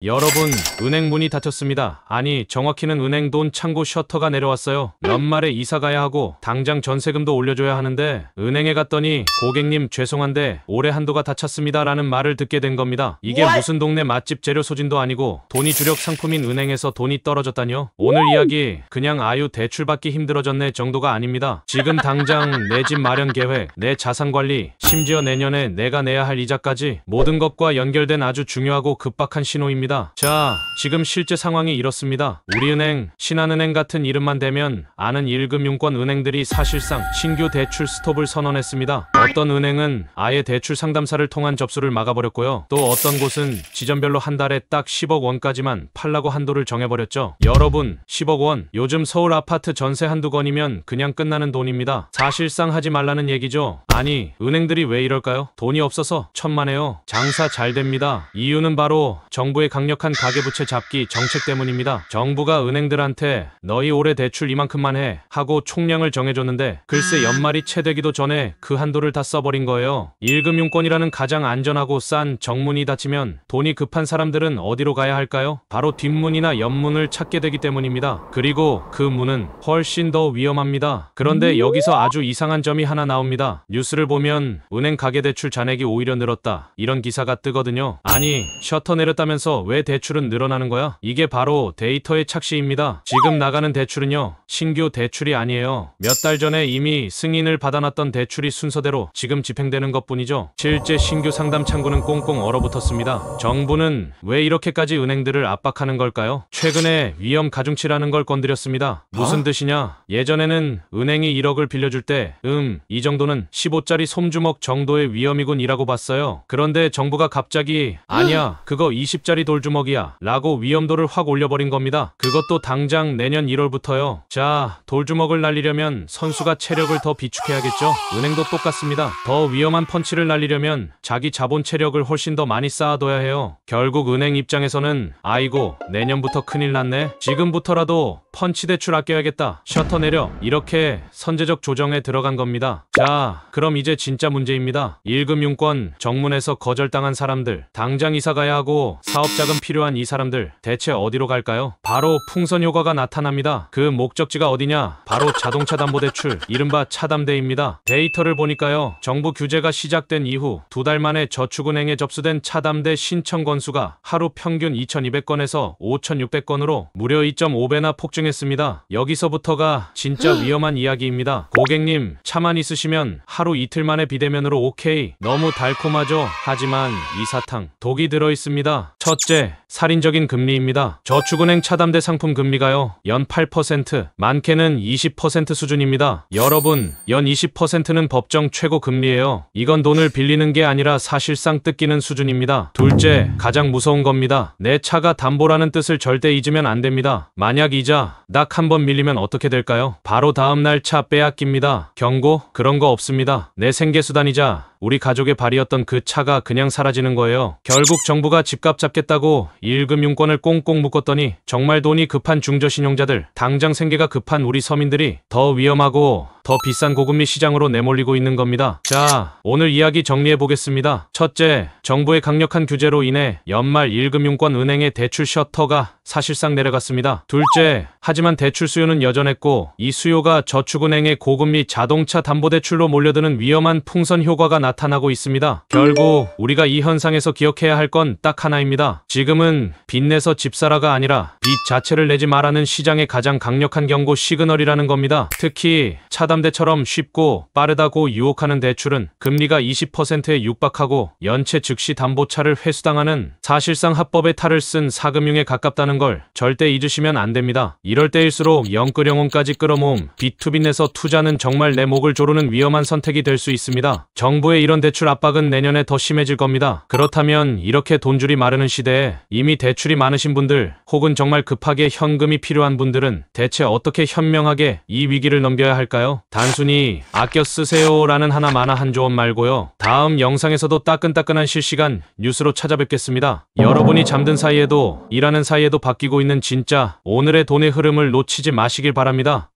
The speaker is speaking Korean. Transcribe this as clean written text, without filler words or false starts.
여러분, 은행 문이 닫혔습니다. 아니, 정확히는 은행 돈 창고 셔터가 내려왔어요. 연말에 이사 가야 하고 당장 전세금도 올려줘야 하는데 은행에 갔더니 고객님 죄송한데 올해 한도가 다 찼습니다 라는 말을 듣게 된 겁니다. 이게 무슨 동네 맛집 재료 소진도 아니고 돈이 주력 상품인 은행에서 돈이 떨어졌다뇨? 오늘 이야기 그냥 아유 대출받기 힘들어졌네 정도가 아닙니다. 지금 당장 내 집 마련 계획, 내 자산 관리, 심지어 내년에 내가 내야 할 이자까지 모든 것과 연결된 아주 중요하고 급박한 신호입니다. 자, 지금 실제 상황이 이렇습니다. 우리은행, 신한은행 같은 이름만 대면 아는 1금융권 은행들이 사실상 신규 대출 스톱을 선언했습니다. 어떤 은행은 아예 대출 상담사를 통한 접수를 막아버렸고요. 또 어떤 곳은 지점별로 한 달에 딱 10억 원까지만 팔라고 한도를 정해버렸죠. 여러분, 10억 원, 요즘 서울 아파트 전세 한두 건이면 그냥 끝나는 돈입니다. 사실상 하지 말라는 얘기죠. 아니, 은행들이 왜 이럴까요? 돈이 없어서 천만에요. 장사 잘 됩니다. 이유는 바로 정부의 강력한 가계부채 잡기 정책 때문입니다. 정부가 은행들한테 너희 올해 대출 이만큼만 해 하고 총량을 정해줬는데 글쎄 연말이 채 되기도 전에 그 한도를 다 써버린 거예요. 1금융권이라는 가장 안전하고 싼 정문이 닫히면 돈이 급한 사람들은 어디로 가야 할까요? 바로 뒷문이나 옆문을 찾게 되기 때문입니다. 그리고 그 문은 훨씬 더 위험합니다. 그런데 여기서 아주 이상한 점이 하나 나옵니다. 뉴스를 보면 은행 가계대출 잔액이 오히려 늘었다 이런 기사가 뜨거든요. 아니, 셔터 내렸다면서 왜 대출은 늘어나는 거야? 이게 바로 데이터의 착시입니다. 지금 나가는 대출은요, 신규 대출이 아니에요. 몇 달 전에 이미 승인을 받아놨던 대출이 순서대로 지금 집행되는 것뿐이죠. 실제 신규 상담 창구는 꽁꽁 얼어붙었습니다. 정부는 왜 이렇게까지 은행들을 압박하는 걸까요? 최근에 위험 가중치라는 걸 건드렸습니다. 무슨 뜻이냐? 예전에는 은행이 1억을 빌려줄 때 이 정도는 15짜리 솜주먹 정도의 위험이군 이라고 봤어요. 그런데 정부가 갑자기 아니야, 그거 20짜리 돌주먹이야 라고 위험도를 확 올려버린 겁니다. 그것도 당장 내년 1월부터요. 자, 돌주먹을 날리려면 선수가 체력을 더 비축해야겠죠? 은행도 똑같습니다. 더 위험한 펀치를 날리려면 자기 자본 체력을 훨씬 더 많이 쌓아둬야 해요. 결국 은행 입장에서는 아이고 내년부터 큰일 났네, 지금부터라도 펀치 대출 아껴야겠다, 셔터 내려, 이렇게 선제적 조정에 들어간 겁니다. 자, 그럼 이제 진짜 문제입니다. 1금융권 정문에서 거절당한 사람들, 당장 이사 가야 하고 사업자금 필요한 이 사람들 대체 어디로 갈까요? 바로 풍선 효과가 나타납니다. 그 목적지가 어디냐? 바로 자동차 담보대출, 이른바 차담대입니다. 데이터를 보니까요, 정부 규제가 시작된 이후 2달 만에 저축은행에 접수된 차담대 신청 건수가 하루 평균 2200건에서 5600건으로 무려 2.5배나 폭증했습니다. 여기서부터가 진짜 위험한 이야기입니다. 고객님, 차만 있으시면 하루 이틀 만에 비대면으로 오케이, 너무 달콤하죠? 하지만 이 사탕 독이 들어있습니다. 첫째, 살인적인 금리입니다. 저축은행 차담대 상품 금리가요, 연 8%, 많게는 20% 수준입니다. 여러분, 연 20%는 법정 최고 금리예요. 이건 돈을 빌리는 게 아니라 사실상 뜯기는 수준입니다. 둘째, 가장 무서운 겁니다. 내 차가 담보라는 뜻을 절대 잊으면 안 됩니다. 만약 이자 딱 한 번 밀리면 어떻게 될까요? 바로 다음날 차 빼앗깁니다. 경고? 그런 거 없습니다. 내 생계수단이자 우리 가족의 발이었던 그 차가 그냥 사라지는 거예요. 결국 정부가 집값 잡겠다고 1금융권을 꽁꽁 묶었더니 정말 돈이 급한 중저신용자들, 당장 생계가 급한 우리 서민들이 더 위험하고 더 비싼 고금리 시장으로 내몰리고 있는 겁니다. 자, 오늘 이야기 정리해 보겠습니다. 첫째, 정부의 강력한 규제로 인해 연말 1금융권 은행의 대출 셔터가 사실상 내려갔습니다. 둘째, 하지만 대출 수요는 여전했고 이 수요가 저축은행의 고금리 자동차 담보대출로 몰려드는 위험한 풍선 효과가 나타나고 있습니다. 결국 우리가 이 현상에서 기억해야 할 건 딱 하나입니다. 지금은 빚내서 집사라가 아니라 빚 자체를 내지 말라는 시장의 가장 강력한 경고 시그널이라는 겁니다. 특히 차담대처럼 쉽고 빠르다고 유혹하는 대출은 금리가 20%에 육박하고 연체 즉시 담보차를 회수당하는 사실상 합법의 탈을 쓴 사금융에 가깝다는 걸 절대 잊으시면 안 됩니다. 이럴 때일수록 영끌영혼까지 끌어모음 빚투빚 내서 투자는 정말 내 목을 조르는 위험한 선택이 될 수 있습니다. 정부의 이런 대출 압박은 내년에 더 심해질 겁니다. 그렇다면 이렇게 돈줄이 마르는 시대에 이미 대출이 많으신 분들, 혹은 정말 급하게 현금이 필요한 분들은 대체 어떻게 현명하게 이 위기를 넘겨야 할까요? 단순히 아껴 쓰세요라는 하나마나 한 조언 말고요. 다음 영상에서도 따끈따끈한 실시간 뉴스로 찾아뵙겠습니다. 여러분이 잠든 사이에도 일하는 사이에도 바뀌고 있는 진짜 오늘의 돈의 흐름을 놓치지 마시길 바랍니다.